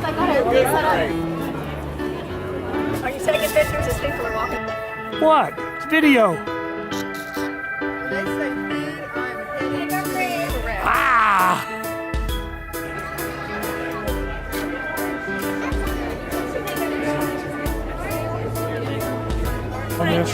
they got it set up. Are you taking pictures as people are walking? What? It's video. Ah! On this.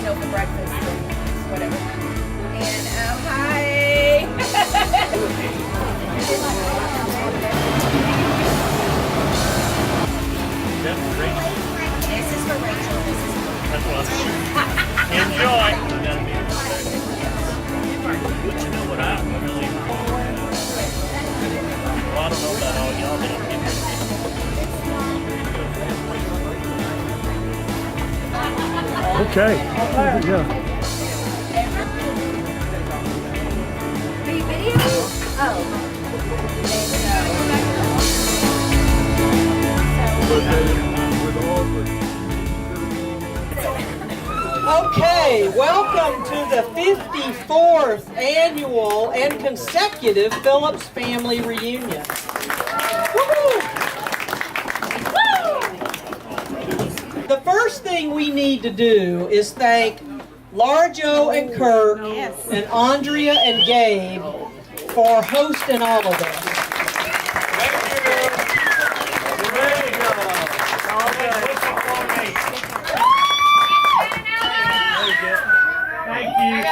For breakfast and whatever. And hi. This is for Rachel. This is That's what Enjoy. But you know what I really well, I don't know about all y'all, but I'm okay. Yeah. Video? Oh. Okay, welcome to the 54th annual and consecutive Phillips family reunion. Woo-hoo! The first thing we need to do is thank Larjo and Kirk and Andrea and Gabe for hosting all of this. Thank you.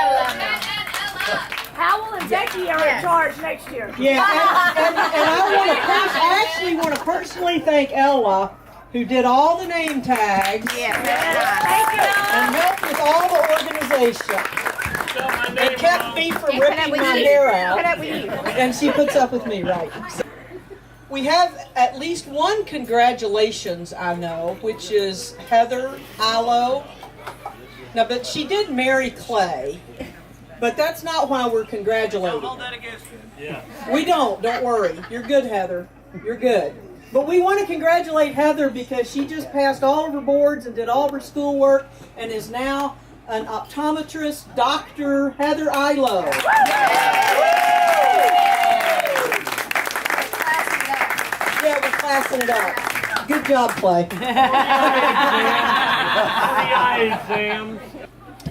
Howell and Becky are in charge next year. Yeah, and I actually want to personally thank Ella, who did all the name tags and helped with all the organization. It kept me from ripping my hair out, and she puts up with me, right? So, we have at least one congratulations I know, which is Heather Ilo. Now, but she did marry Clay, but that's not why we're congratulating. Don't hold that against you. Yeah. We don't worry. You're good, Heather. You're good. But we want to congratulate Heather because she just passed all of her boards and did all of her schoolwork and is now an optometrist, Dr. Heather Ilo. Yeah, we're classing it up. Good job, Clay.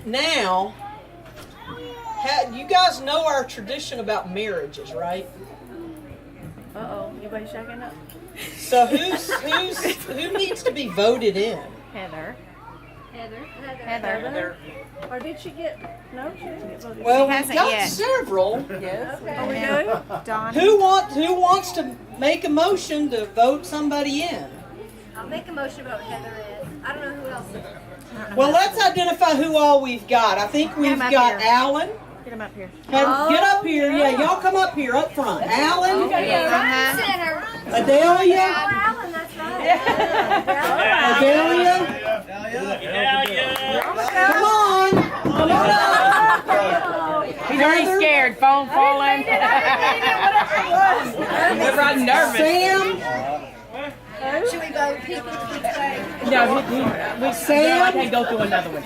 Now, you guys know our tradition about marriages, right? Uh-oh, anybody shaking up? So who needs to be voted in? Heather. Or did she get? No, she didn't get voted. Well, we've got several. Yes. Are we doing? Don. Who wants to make a motion to vote somebody in? I'll make a motion about Heather in. I don't know who else is. Well, let's identify who all we've got. I think we've got Alan. Get him up here. Get up here. Yeah, y'all come up here, up front. Alan. Adelia. Alan, that's right. Adelia. Come on. Come on up. He's already scared. Phone falling. We're riding nervous. Sam. Should we vote people to say? No, we Sam. I can't go through another one.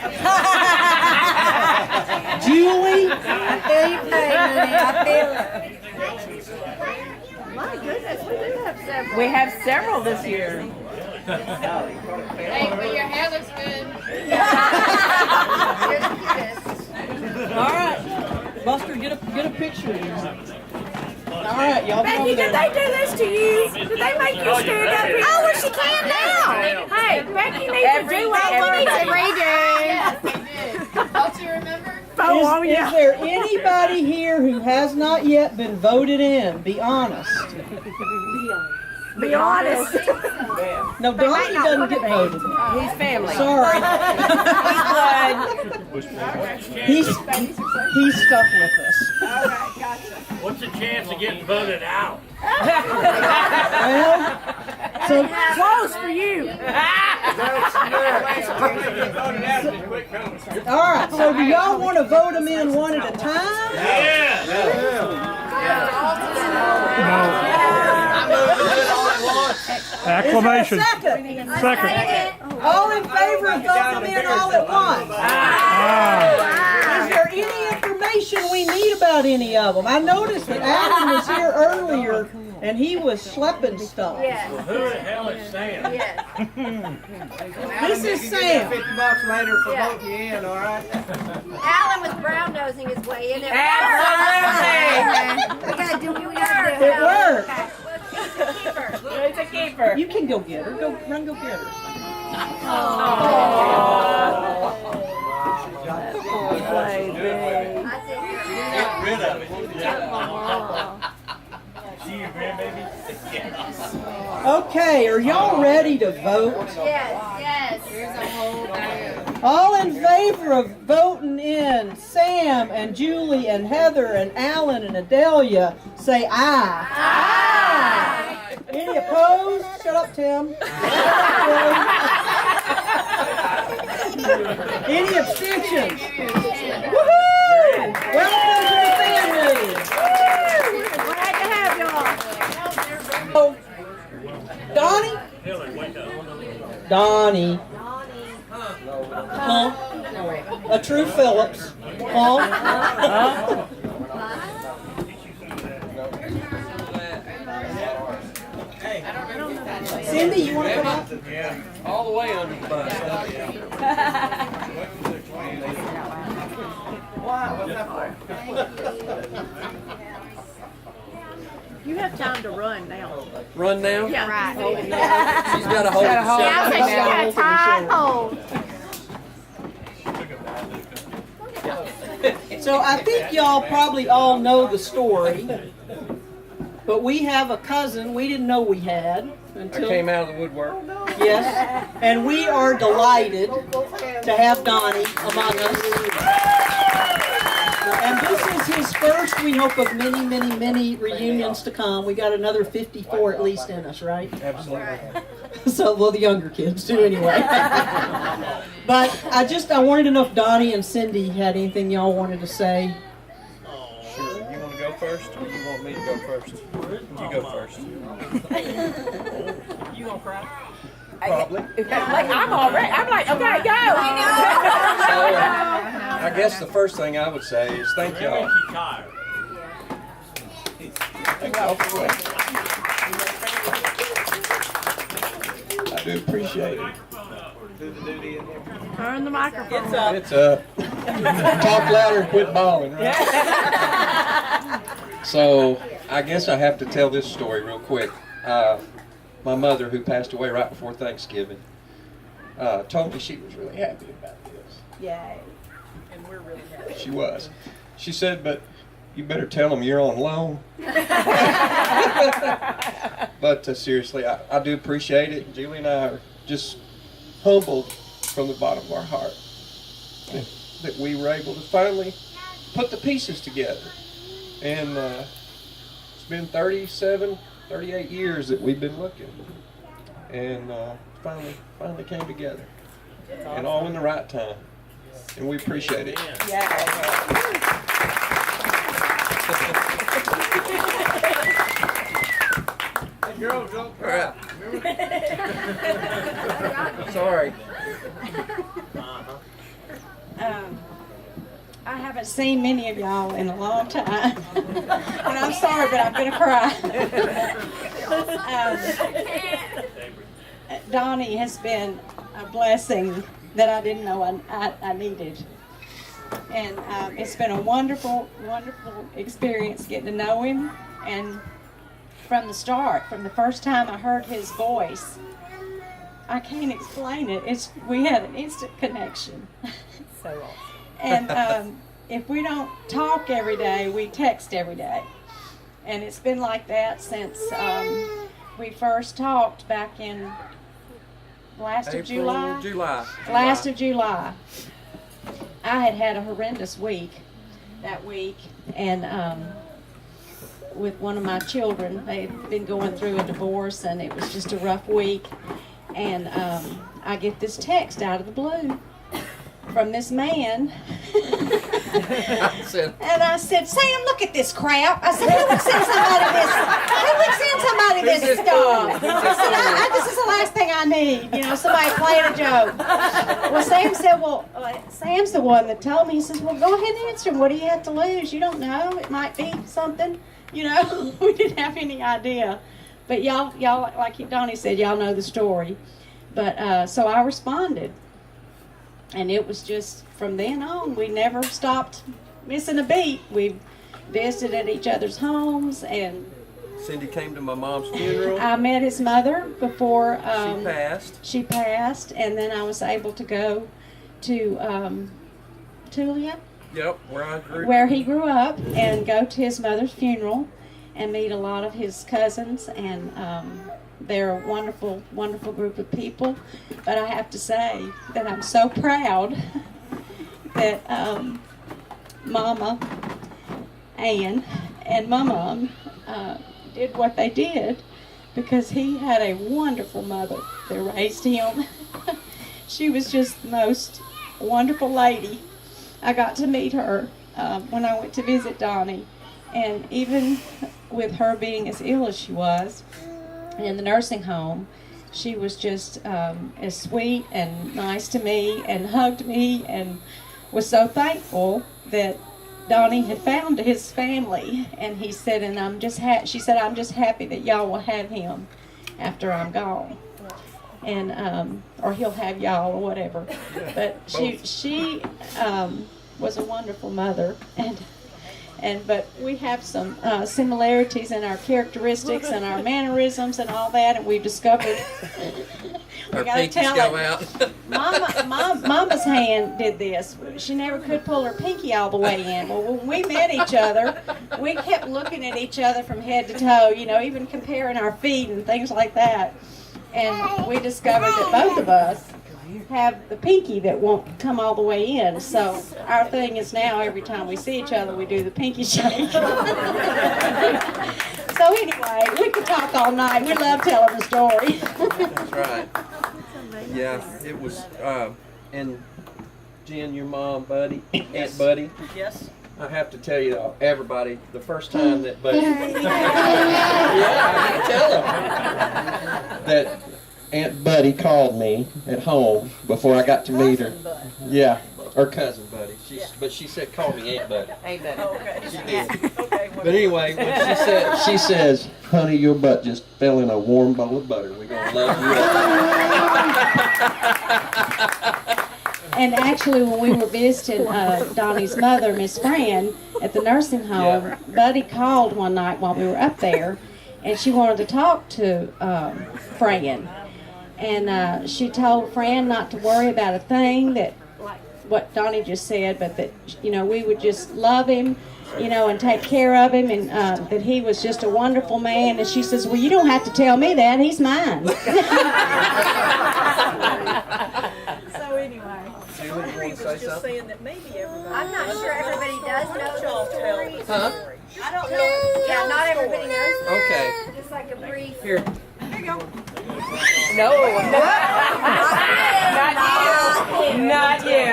Julie. My goodness, we did have several. We have several this year. Hey, but your hair looks good. All right, Buster, get a picture of you. All right, y'all. Becky, did they do this to you? Did they make you stand up here? Oh, well, she can now. Hey, Becky needs to do what we do. Don't you remember? Is there anybody here who has not yet been voted in? Be honest. Be honest. No, Donnie doesn't get voted. He's family. Sorry. He's stuck with us. What's the chance of getting voted out? Well, so Close for you. all right. So do y'all want to vote them in one at a time? Yeah. Acclamation. Is there a second? Second. All in favor of voting in all at once? Is there any information we need about any of them? I noticed that Adam was here earlier and he was schlepping stuff. Yes. Who the hell is Sam? Yes. This is Sam. $50 later for Yeah. voting you in, all right? Alan was brown nosing his way in. Absolutely. We gotta do what we gotta do. It worked. It's a keeper. You can go get her. Go run, go get her. Get rid of it. See your grandbaby? Okay, are y'all ready to vote? Yes. All in favor of voting in Sam and Julie and Heather and Alan and Adelia, say aye. Aye. Any opposed? Shut up, Tim. Any abstentions? Woohoo! Welcome to the family. Glad to have y'all. Oh, Donnie? Hillary, wake up. Donnie. Huh? A true Phillips. Huh? Cindy, you want to come up? Yeah, all the way under the bus. Why? What's that for? You have time to run now. Run now? Yeah, right. She's got a hold of Yeah, I the said she got a tight hold. So I think y'all probably all know the story, but we have a cousin we didn't know we had I until came out of the woodwork. yes, and we are delighted to have Donnie among us. And this is his first, we hope, of many, many, many reunions to come. We got another 54 at least in us, right? Absolutely. So, well, the younger kids do anyway. But I wanted to know if Donnie and Cindy had anything y'all wanted to say. Sure. You want to go first, or you want me to go first? You go first. You gonna cry? Probably. I'm already. I'm like, okay, go. I guess the first thing I would say is thank y'all. She's tired. Thank y'all for waiting. I do appreciate it. Do the duty in here. Turn the microphone. It's up. Talk louder and quit bawling, right? So, I guess I have to tell this story real quick. My mother, who passed away right before Thanksgiving, told me she was really happy about this. Yay. And we're really happy. She was. She said, but you better tell them you're on loan. But seriously, I do appreciate it. Julie and I are just humbled from the bottom of our heart that we were able to finally put the pieces together. And it's been 37, 38 years that we've been looking. And finally came together. And all in the right time. And we appreciate it. Girl, don't All right. Sorry. I haven't seen many of y'all in a long time. And I'm sorry, but I'm going to cry. Donnie has been a blessing that I didn't know I needed. And it's been a wonderful, wonderful experience getting to know him. And from the start, from the first time I heard his voice, I can't explain it. We had an instant connection. So awesome. And if we don't talk every day, we text every day. And it's been like that since we first talked back in last of July. Last of July. I had a horrendous week that week, and with one of my children, they'd been going through a divorce, and it was just a rough week. And I get this text out of the blue from this man I said, And I said, Sam, look at this crap. I said, who would send somebody this? Who would send somebody this stuff? I said, this is the last thing I need. You know, somebody playing a joke. Well, Sam said, Sam's the one that told me. He says, well, go ahead and answer him. What do you have to lose? You don't know. It might be something. You know, we didn't have any idea. But y'all, like Donnie said, y'all know the story. But so I responded. And it was just, from then on, we never stopped missing a beat. We visited at each other's homes, and Cindy came to my mom's funeral. I met his mother before She passed, and then I was able to go to Tulia, Yep, where he grew up, and go to his mother's funeral and meet a lot of his cousins, and they're a wonderful, wonderful group of people. But I have to say that I'm so proud that Mama, Ann, and my mom did what they did, because he had a wonderful mother that raised him. She was just the most wonderful lady. I got to meet her when I went to visit Donnie, and even with her being as ill as she was in the nursing home, she was just as sweet and nice to me, and hugged me, and was so thankful that Donnie had found his family. And he said, and she said, I'm just happy that y'all will have him after I'm gone, and or he'll have y'all, or whatever. But she was a wonderful mother, but we have some similarities in our characteristics and our mannerisms and all that, and we've discovered. our pinkies go out. Mama's hand did this. She never could pull her pinky all the way in. Well, when we met each other, we kept looking at each other from head to toe, you know, even comparing our feet and things like that. And we discovered that both of us have the pinky that won't come all the way in. So our thing is now, every time we see each other, we do the pinky shake. So anyway, we could talk all night. We love telling the story. That's right. Yeah, it was, and Jen, your mom, Buddy, Aunt Buddy. Yes. I have to tell you, everybody, the first time that Buddy, yeah, I can tell them that Aunt Buddy called me at home before I got to meet her. Yeah, or cousin Buddy. But she said, call me Aunt Buddy. Ain't that Okay. She did. But anyway, when she says, honey, your butt just fell in a warm bowl of butter. We're going to love you. And actually, when we were visiting Donnie's mother, Miss Fran, at the nursing home, Buddy called one night while we were up there, and she wanted to talk to Fran. And she told Fran not to worry about a thing, that, like what Donnie just said, but that, you know, we would just love him, you know, and take care of him, and that he was just a wonderful man. And she says, well, you don't have to tell me that, he's mine. So anyway. Just saying that maybe everybody. I'm not sure everybody does know the story. Huh? I don't know. Yeah, not everybody knows. Okay. Just like a brief. Here. No. Not you.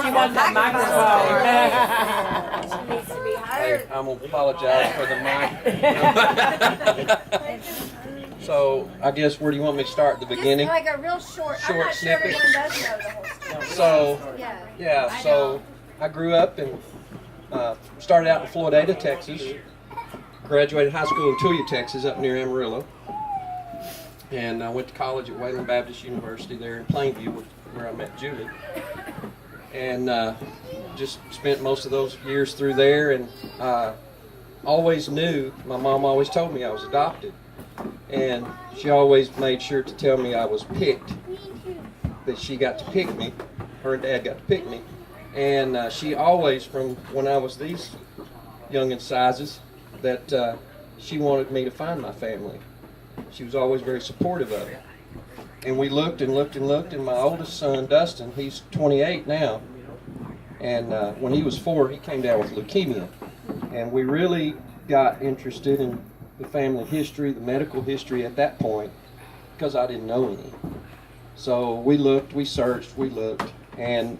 She wants that microphone. Needs to be heard. I'm going to apologize for the mic. So, I guess, where do you want me to start? The beginning? Just like a real short. I'm Short not sure snippet. everyone does know the whole story. So, Yeah. so I grew up and started out in Florida, Texas. Graduated high school in Tulia, Texas, up near Amarillo. And I went to college at Wayland Baptist University there in Plainview, where I met Julie. And just spent most of those years through there, and always knew, my mom always told me I was adopted. And she always made sure to tell me I was picked, that she got to pick me, her and Dad got to pick me. And she always, from when I was these young in sizes, that she wanted me to find my family. She was always very supportive of it. And we looked and looked and looked, and my oldest son, Dustin, he's 28 now, and when he was 4, he came down with leukemia. And we really got interested in the family history, the medical history at that point, because I didn't know any. So we looked, we searched, we looked, and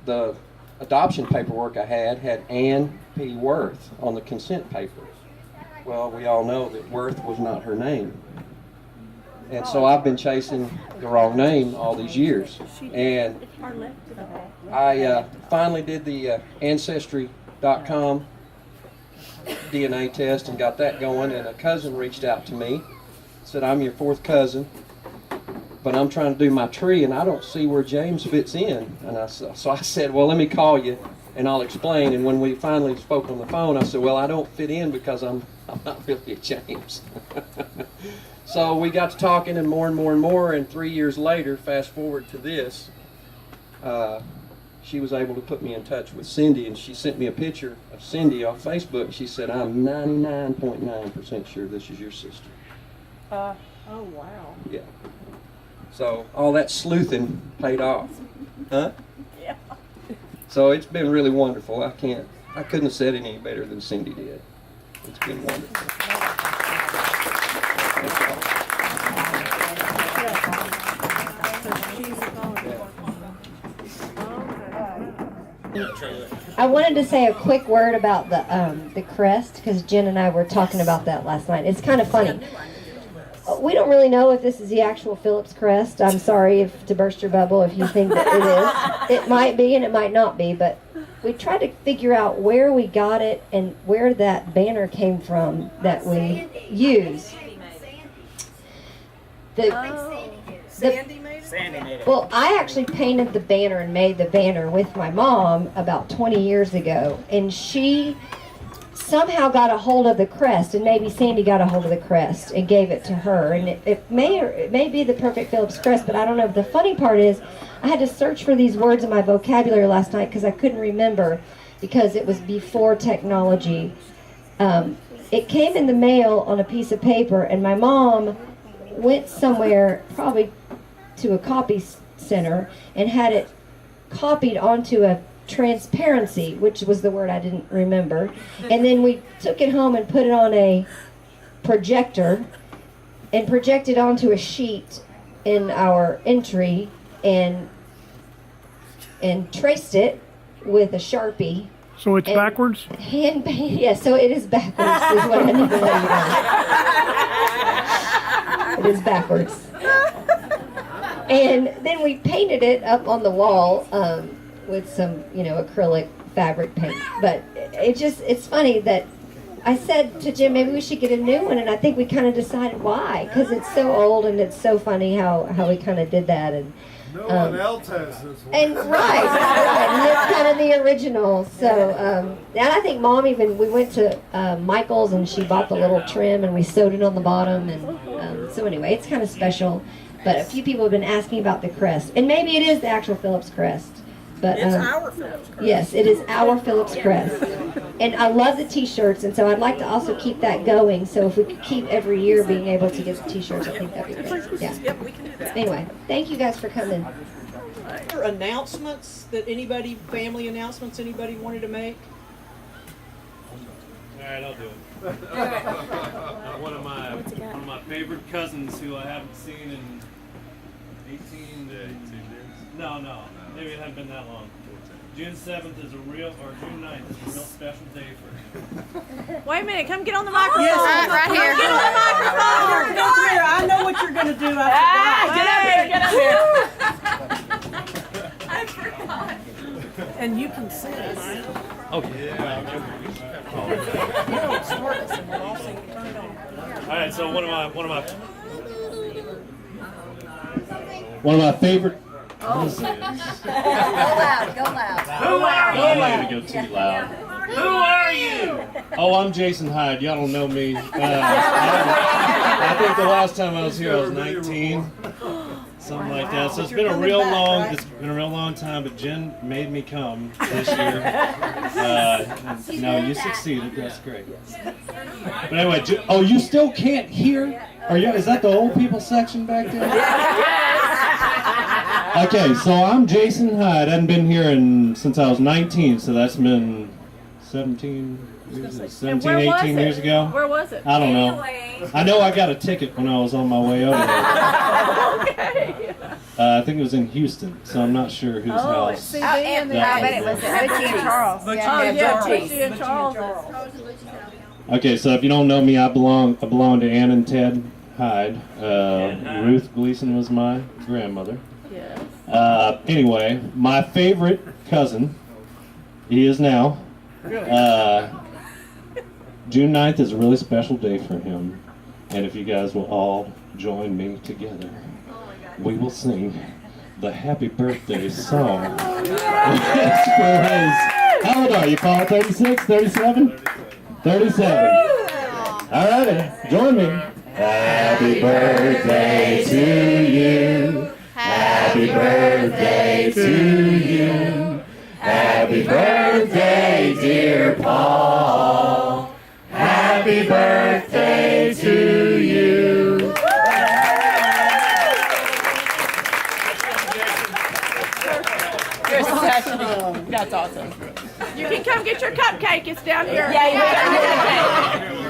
the adoption paperwork I had Ann P. Worth on the consent paper. Well, we all know that Worth was not her name. And so I've been chasing the wrong name all these years. And I finally did the Ancestry.com DNA test and got that going, and a cousin reached out to me, said, I'm your fourth cousin, but I'm trying to do my tree and I don't see where James fits in. And so I said, well, let me call you and I'll explain. And when we finally spoke on the phone, I said, well, I don't fit in because I'm not really a James. So we got to talking and more, and 3 years later, fast forward to this, she was able to put me in touch with Cindy, and she sent me a picture of Cindy off Facebook, and she said, I'm 99.9% sure this is your sister. Oh, wow. Yeah. So all that sleuthing paid off. Huh? Yeah. So it's been really wonderful. I couldn't have said it any better than Cindy did. It's been wonderful. I wanted to say a quick word about the crest, because Jen and I were talking about that last night. It's kind of funny. We don't really know if this is the actual Phillips crest. I'm sorry to burst your bubble if you think that it is. It might be and it might not be, but we tried to figure out where we got it and where that banner came from that we use. Sandy made it? Sandy made it. Well, I actually painted the banner and made the banner with my mom about 20 years ago, and she somehow got a hold of the crest, and maybe Sandy got a hold of the crest and gave it to her, and it may be the perfect Phillips crest, but I don't know. The funny part is I had to search for these words in my vocabulary last night because I couldn't remember, because it was before technology. It came in the mail on a piece of paper, and my mom went somewhere, probably to a copy center, and had it copied onto a transparency, which was the word I didn't remember, and then we took it home and put it on a projector and projected onto a sheet in our entry and traced it with a Sharpie. So it's backwards? Hand paint, yeah, so it is backwards is what I need to let you know. It is backwards. And then we painted it up on the wall with some, acrylic fabric paint. But it's funny that I said to Jim, maybe we should get a new one, and I think we kind of decided why, because it's so old, and it's so funny how we kind of did that. And no one else has this one. And right, and it's kind of the original. So, and I think Mom we went to Michael's and she bought the little trim and we sewed it on the bottom. And so anyway, it's kind of special. But a few people have been asking about the crest, and maybe it is the actual Phillips crest. But It's our Phillips crest. yes, it is our Phillips crest. And I love the T-shirts, and so I'd like to also keep that going. So if we could keep every year being able to get the T-shirts, I think that'd be great. Yeah. Yep, we can do that. Anyway, thank you guys for coming. Are there announcements that family announcements anybody wanted to make? All right, I'll do it. One of my favorite cousins who I haven't seen in 18 days. No, maybe it hasn't been that long. June 7th is June 9th is a real special day for him. Wait a minute, come get on the microphone. Yes, right here. Get on the microphone. Come here, I know what you're going to do. I forgot. And you can sing, right? Okay. All right, so one of my favorite. Go loud, go loud. Who are you? I'm not going to go too loud. Who are you? Oh, I'm Jason Hyde. Y'all don't know me. I think the last time I was here, I was 19, something like that. So it's been a real long time. But Jen made me come this year. No, you succeeded. That's great. But anyway, you still can't hear? Is that the old people section back there? Okay, so I'm Jason Hyde. I haven't been here since I was 19, so that's been 18 years ago. Where was it? I don't know. I know I got a ticket when I was on my way over there. Okay. I think it was in Houston, so I'm not sure whose house. I bet it was Butchie and Charles. Butchie and Charles. Okay, so if you don't know me, I belong to Ann and Ted Hyde. Ruth Gleason was my grandmother. Anyway, my favorite cousin, he is now. June 9th is a really special day for him. And if you guys will all join me together, we will sing the happy birthday song. How old are you, Paul? 36, 37? 37. All righty, join me. Happy birthday to you. Happy birthday to you. Happy birthday, dear Paul. Happy birthday to you. That's awesome. You can come get your cupcake. It's down here. Yeah,